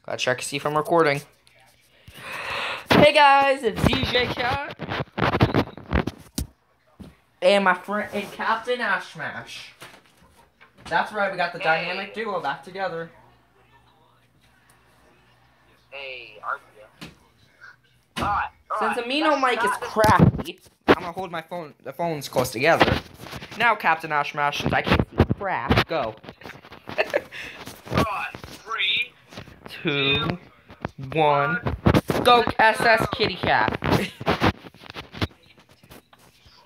Gotta check to see if I'm recording. Hey guys, it's DJ Cat. And my friend and Captain Ashmash. That's right, we got the dynamic duo back together. Hey, Arthur. Alright. Since amino mic is crappy, I'm gonna hold the phones close together. Now, Captain Ashmash, since I can't see crap, go. Alright, 3, 2, 1, go SS Kitty Cat.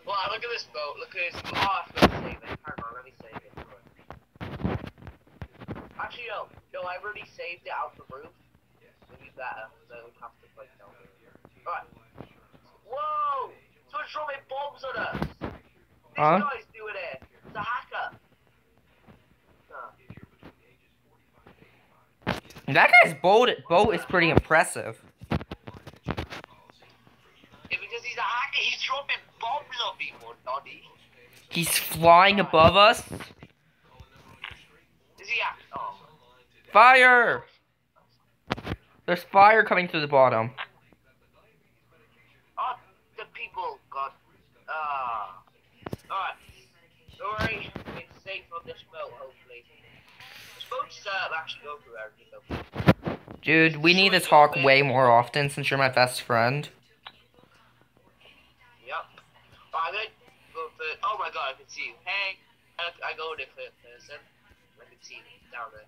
Wow, look at this boat. Look at this. Oh, I forgot to save it. Hang on, let me save it. Actually, no, I already saved it out the roof. It'd be better, so we'd have to play down. Alright. Whoa! Someone's throwing bombs on us! This guy's doing it! It's a hacker! That guy's boat is pretty impressive. Yeah, because he's a hacker, he's dropping bombs on people, Noddy. He's flying above us. Is he at? Oh. Fire! There's fire coming through the bottom. Oh, the people got. Alright. Don't worry, it's safe on this boat, hopefully. This boat's actually go through everything. Dude, we need to talk way more often since you're my best friend. Yep. I'm gonna go for. Oh my god, I can see you. Hey! I go to the person. I can see you down there.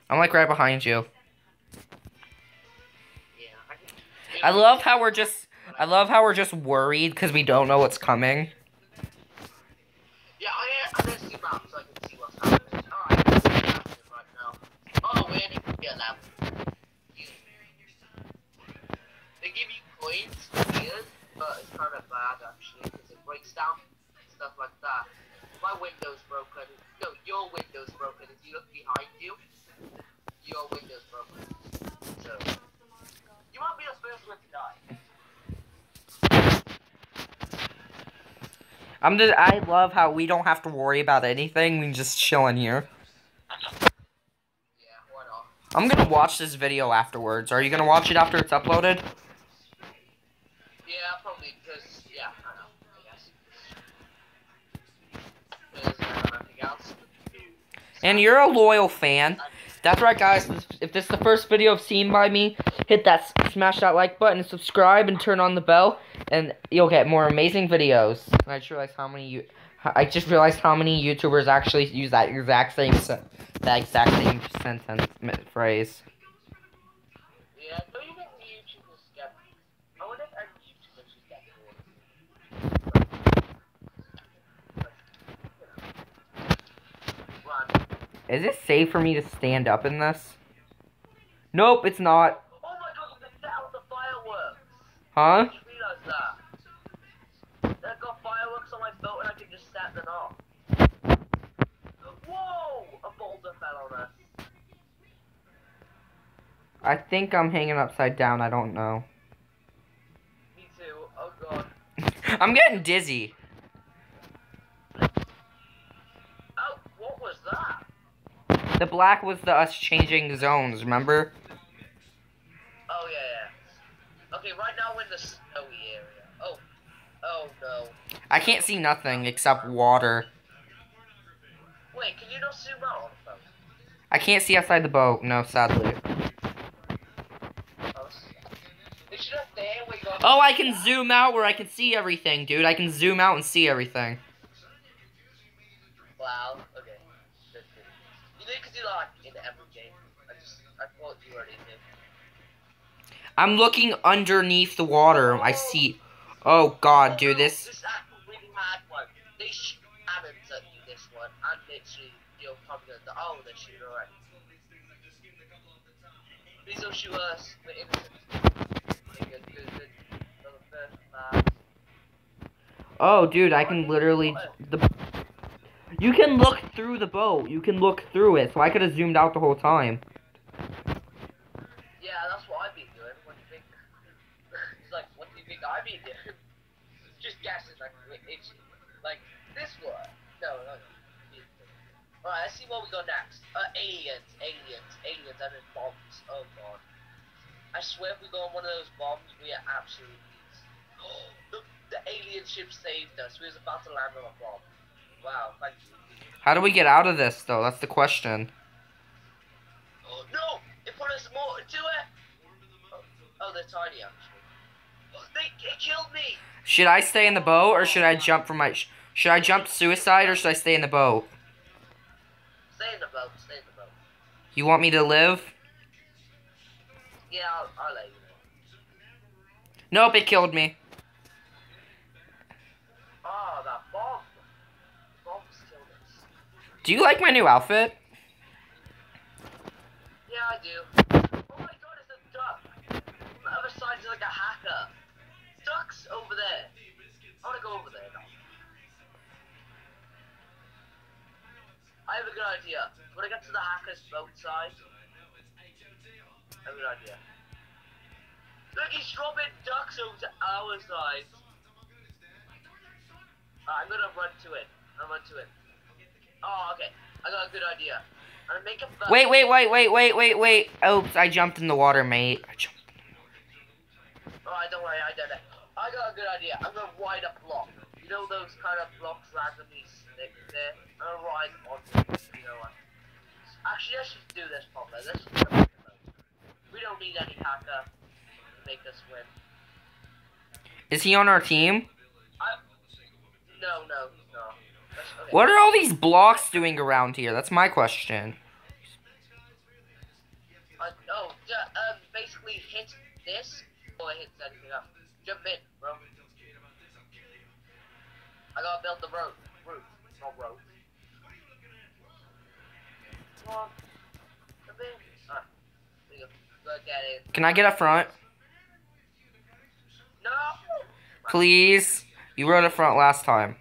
I'm like right behind you. Yeah, I love how we're just worried because we don't know what's coming. Yeah, I'm gonna zoom out so I can see what's happening. Alright, what's happening right now? Oh, we need to get that. They give you coins here, but it's kind of bad actually because it breaks down stuff like that. My window's broken. No, your window's broken. If you look behind you, your window's broken. So, you won't be the first one to die. I love how we don't have to worry about anything. We can just chill in here. Yeah, why not? I'm gonna watch this video afterwards. Are you gonna watch it after it's uploaded? Yeah, probably because, yeah, I know, I guess. There's nothing else to do. And you're a loyal fan. That's right, guys. If this is the first video seen by me, smash that like button, and subscribe, and turn on the bell, and you'll get more amazing videos. And I just realized how many YouTubers actually use that exact same sentence phrase. Yeah, don't you think the YouTubers get... I wonder if any YouTubers just get bored. Is it safe for me to stand up in this? Nope, it's not. Oh my god, you can set out the fireworks! Huh? I just realized that. I've got fireworks on my boat and I can just set them off. Whoa! A boulder fell on us. I think I'm hanging upside down, I don't know. Me too, oh god. I'm getting dizzy. Oh, what was that? The black was us changing zones, remember? Oh yeah. Okay, right now we're in the snowy area. Oh no. I can't see nothing except water. Wait, can you not zoom out on the phone? I can't see outside the boat, no, sadly. Oh, I can zoom out where I can see everything, dude. I can zoom out and see everything. Wow, okay. Good. You need to do that in every game. I thought you already did. I'm looking underneath the water. I see. Oh god, dude, this. This is actually a really hard one. They shoot cannons at you, this one. And literally, you're probably gonna. Oh, they shoot already. Please don't shoot us. We're innocent. Good. Oh, dude, I can literally. You can look through the boat. You can look through it. So I could have zoomed out the whole time. Yeah, that's what I've been doing. What do you think? It's like, what do you think I've been doing? Just guessing, like, it's like this one. No. Alright, let's see what we got next. Aliens, and then bombs. Oh god. I swear if we go on one of those bombs, we are absolutely... the alien ship saved us. We was about to land on a bomb. Wow, thank you. How do we get out of this, though? That's the question. Oh, no! It put us more into it! Oh, they're tiny, actually. Oh, it killed me! Should I stay in the boat, or should I jump from my... Should I jump suicide, or should I stay in the boat? Stay in the boat, stay in the boat. You want me to live? Yeah, I'll let you know. Nope, it killed me. Oh, that bomb. Bombs killed us. Do you like my new outfit? Yeah, I do. Oh my god, it's a duck. The other side is like a hacker. Duck's over there. I wanna go over there now. I have a good idea. When I get to the hacker's boat side, I have a good idea. Look, he's dropping ducks over to our side. I'm gonna run to it. I'll run to it. Oh, okay. I got a good idea. I'm gonna make a boat. Wait. Oops, I jumped in the water, mate. Alright, don't worry, I did it. I got a good idea. I'm gonna ride a block. You know those kind of blocks randomly stick there? I'm gonna ride on them. You know what? Actually, let's just do this properly. Let's just make a boat. We don't need any hacker to make us win. Is he on our team? No, he's not. Okay. What are all these blocks doing around here? That's my question. Basically hit this, or it hits anything else. Jump in, bro. I gotta build the road. Roof, not road. Come on. Jump in. Alright. There you go. Go get it. Can I get up front? No! Please? You rode up front last time.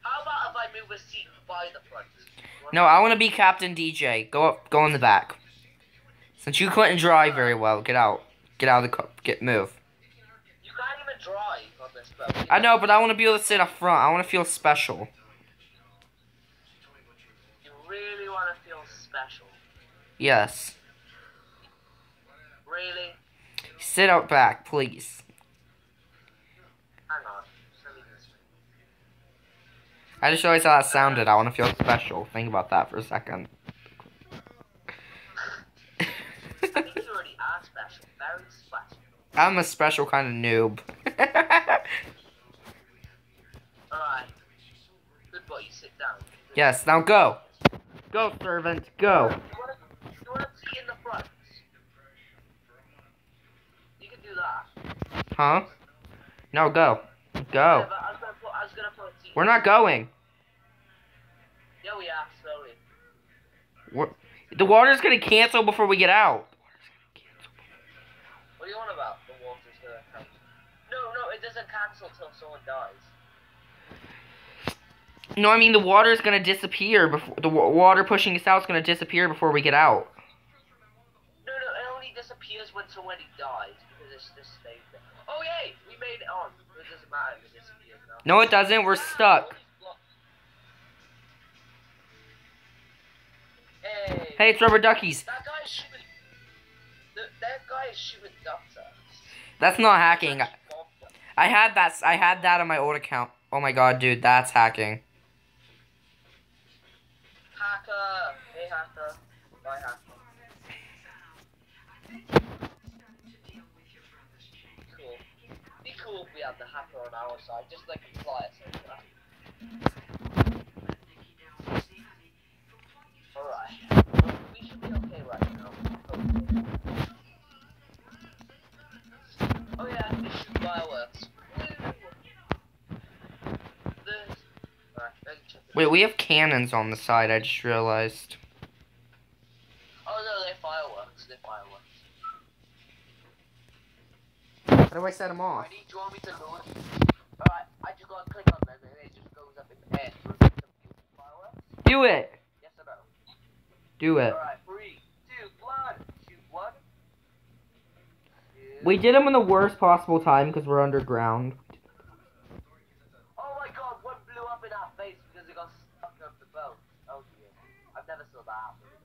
How about if I move a seat by the front? No, I want to be Captain DJ. Go in the back. Since you couldn't drive very well, get out. Get out of the car. Move. You can't even drive on this boat. I know, but I want to be able to sit up front. I want to feel special. You really want to feel special? Yes. Really? Sit out back, please. Hang on. Let me just... I just realized how that sounded. I want to feel special. Think about that for a second. I think you already are special. Very special. I'm a special kind of noob. Alright. Good boy, you sit down. Yes, now go. Go, servant, go. You want to sit in the front? You can do that. Huh? No, go. Yeah, Go. but I was gonna put a seat. We're not going. Yeah, we are, slowly. The water's gonna cancel before we get out. What are you on about? The water's gonna cancel. No, it doesn't cancel till someone dies. No, I mean the water is gonna disappear before the water pushing us out is gonna disappear before we get out. No, it only disappears when somebody dies because it's just stays there. Oh yay, we made it on. It doesn't matter if it disappears now. No, it doesn't. We're stuck. Hey, it's rubber duckies. That guy is shooting. That guy is shooting ducks at us. That's not hacking. I had that on my old account. Oh my god, dude, that's hacking. Hacker. Hey, hacker. Bye, hacker. Cool. Be cool if we had the hacker on our side, just like a flyer saver. Alright. We should be okay right now. Oh yeah, this should fireworks. Wait, we have cannons on the side, I just realized. Oh no, they're fireworks. They're fireworks. How do I set them off? Do you want me to launch? Alright, I just gotta click on them and it just goes up in the air. Fireworks? Do it! Yes or no? Do it. Alright, 3, 2, 1. Shoot 1. We did them in the worst possible time because we're underground. Oh my god, one blew up in our face because it got stuck up the boat. that happened.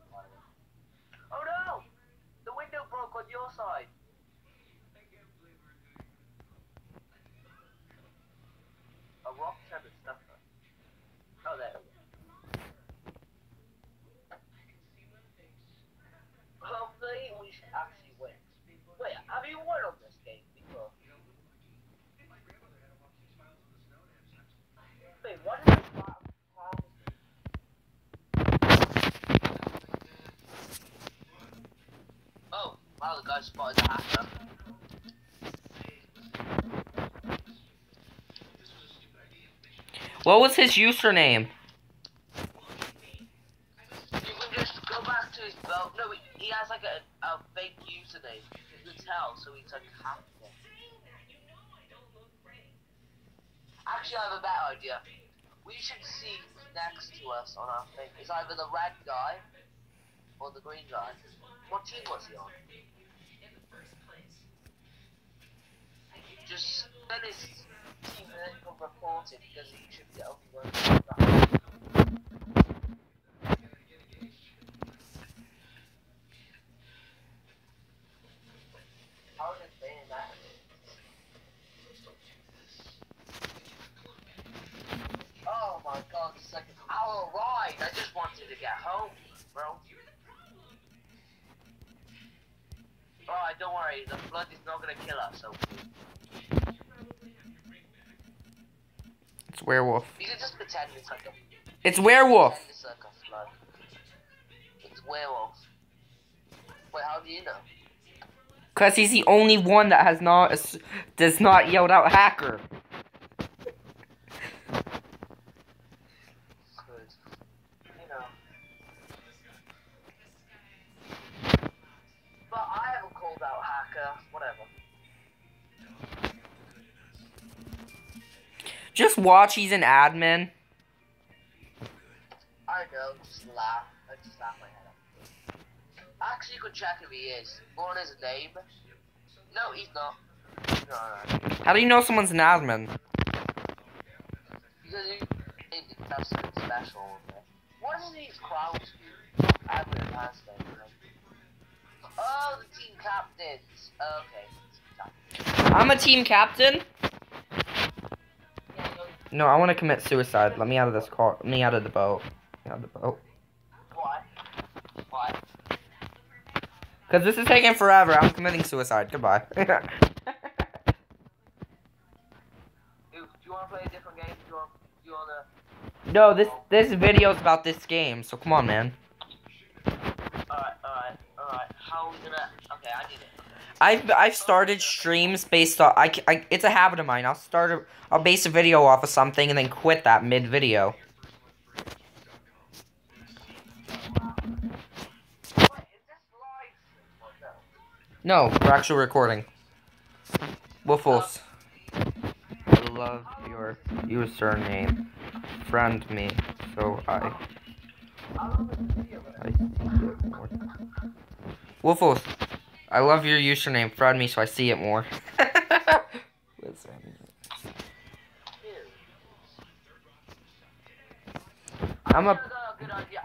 Oh no! The window broke on your side. A rock said it's stuck. Oh, there we go. Hopefully we should actually win. Wait, have you won on this game before? Wait, what is this problem? Oh, wow, the guy spotted the hacker. What was his username? You can just go back to his belt. No, he has like a fake username. You can tell, so he's like hacked it. Actually, I have a better idea. We should see who's next to us on our thing. It's either the red guy or the green guy. What team was he on? Just send his team and then he'll report it because he should be able to work. How is it saying that? Oh my god, it's like an hour ride. I just wanted to get home, bro. Alright, don't worry, the flood is not gonna kill us, so. It's werewolf. You can just pretend it's like a. It's werewolf. Pretend it's like a flood. It's werewolf. Wait, how do you know? Cause he's the only one that does not yelled out hacker. Good. You know. But I haven't called out hacker. Whatever. Just watch. He's an admin. I know. Just laugh. I just laugh my head up. Actually, you could check if he is. Go on his name. No, he's not. No. How do you know someone's an admin? Because he does something special. What do these crowds do? Admin has them. Oh, the team captains. Okay. I'm a team captain. No, I want to commit suicide. Let me out of this car. Let me out of the boat. Out of the boat. Why? Why? Because this is taking forever. I'm committing suicide. Goodbye. Dude, do you want to play a different game? Do you want to... No, this video's about this game. So come on, man. Alright. How are we gonna... Okay, I need it. I've started streams based on it's a habit of mine. I'll base a video off of something and then quit that mid video. No, we're actually recording. Waffles. I love your username. Friend me, so I see it more. Waffles. I love your username. Friend me, so I see it more. I'm a. Good idea.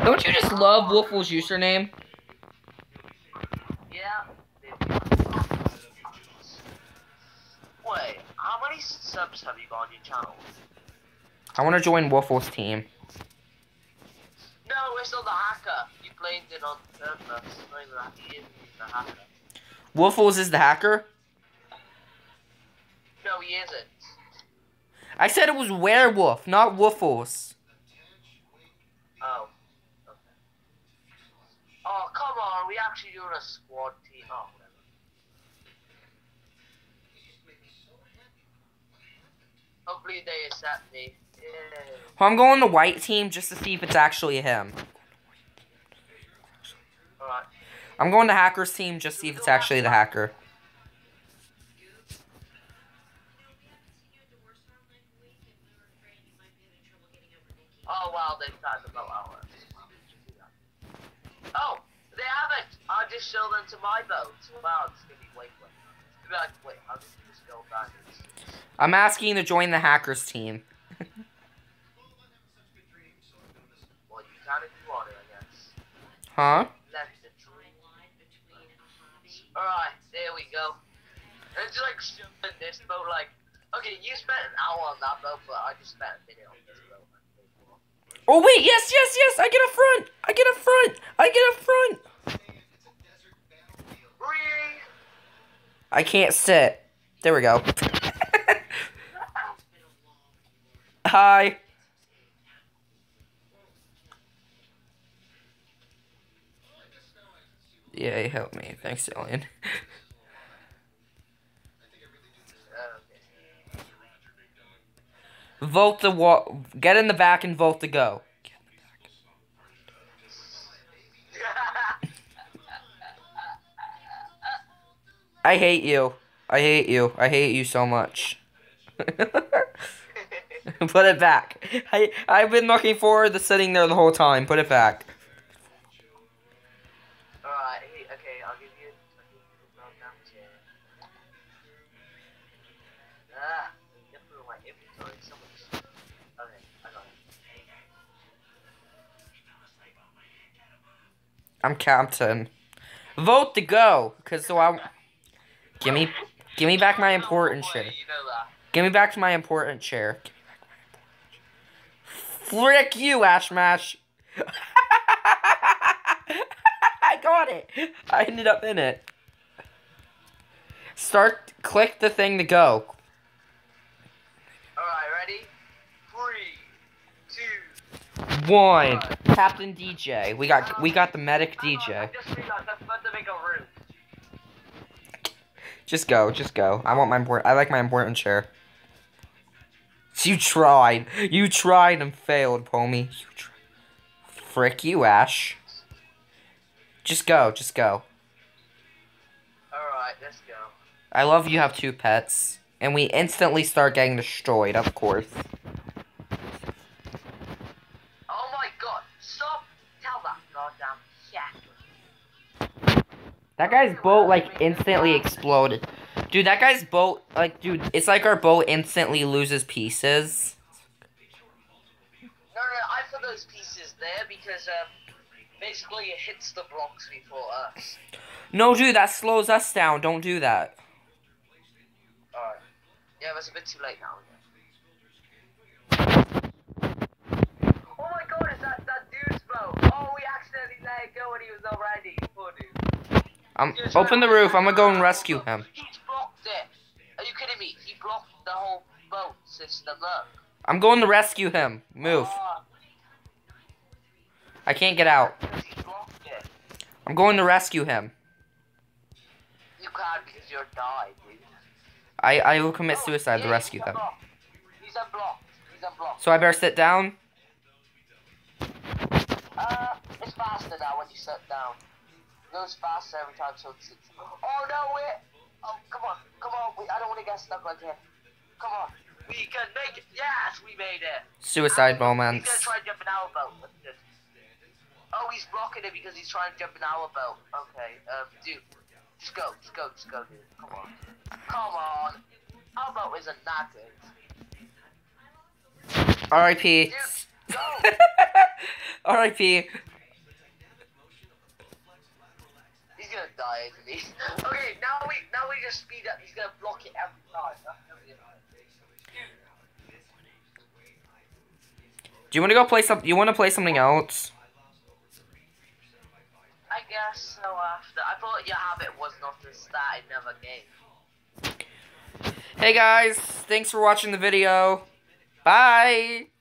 Don't you just love Waffles' username? Yeah. Wait, how many subs have you got on your channel? I want to join Waffles' team. No, it's not the hacker. You blamed it on purpose. Not even that. He is the hacker. Waffles is the hacker? No, he isn't. I said it was Werewolf, not Waffles. Oh. Okay. Oh, come on. We actually doing a squad team. Oh, whatever. Hopefully they accept me. Yeah. Well, I'm going the white team just to see if it's actually him. Alright. I'm going to hacker's team just to see if it's actually the hacker. Oh, wow, they started about hours. just show them to my boat. Wow, it's gonna be wait. It's gonna be like, wait, how did you just go back? I'm asking you to join the hackers team. Well, you can if you want it, I guess. Huh? Alright, there we go. It's like showing this boat, like, okay, you spent an hour on that boat, but I just spent a minute on this boat. Oh wait, yes, yes, yes! I get a front! I get a front! I get a front! I can't sit. There we go. Hi. Yeah, he helped me. Thanks, Alien. Vote the get in the back and vote to go. I hate you. I hate you. I hate you so much. Put it back. I've been looking forward to sitting there the whole time. Put it back. Alright, okay, I'll give you a down chair. You put in my inventory so much. Okay, I got it. I'm captain. Vote to go, cause so I. Give me back my important chair. You know that. Give me back my important chair. Frick you, Ash Mash. I got it. I ended up in it. Click the thing to go. Alright, ready? 3, 2, 1. 1. Captain DJ. We got the medic DJ. I just realized I'm supposed to make a room. Just go. I like my important chair. You tried. You tried and failed, Pommy. Frick you, Ash. Just go. Alright, let's go. I love you have 2 pets. And we instantly start getting destroyed, of course. Oh my god, stop! Tell that goddamn shit. That guy's boat, like, instantly exploded. Dude, that guy's boat, like, dude, it's like our boat instantly loses pieces. No, I put those pieces there because, basically it hits the blocks before us. No, dude, that slows us down. Don't do that. Alright. Yeah, but it's a bit too late now. Oh my god, is that dude's boat? Oh, we accidentally let it go when he was not ready. Poor dude. Open the roof. I'm gonna go and rescue him. He's blocked it. Are you kidding me? He blocked the whole boat system. Look. I'm going to rescue him. Move. I can't get out. He blocked it. I'm going to rescue him. You can't because you're died, dude. I will commit suicide to rescue them. He's unblocked. So I better sit down? It's faster now when you sit down. It goes faster every time, so it's... Oh no, wait! Oh, come on. I don't want to get stuck like here. Come on. We can make it. Yes, we made it. Suicide He's moments. gonna try and jump in our boat. Oh, he's blocking it because he's trying to jump in our boat. Okay, dude. Just go, dude. Come on. Our boat isn't that good. R.I.P. Dude, go! R.I.P. He's gonna die, isn't he? Okay, now we just speed up. He's gonna block it every time. Do you want to go play you want to play something else? I guess so after. I thought your habit was not to start another game. Hey guys, thanks for watching the video. Bye!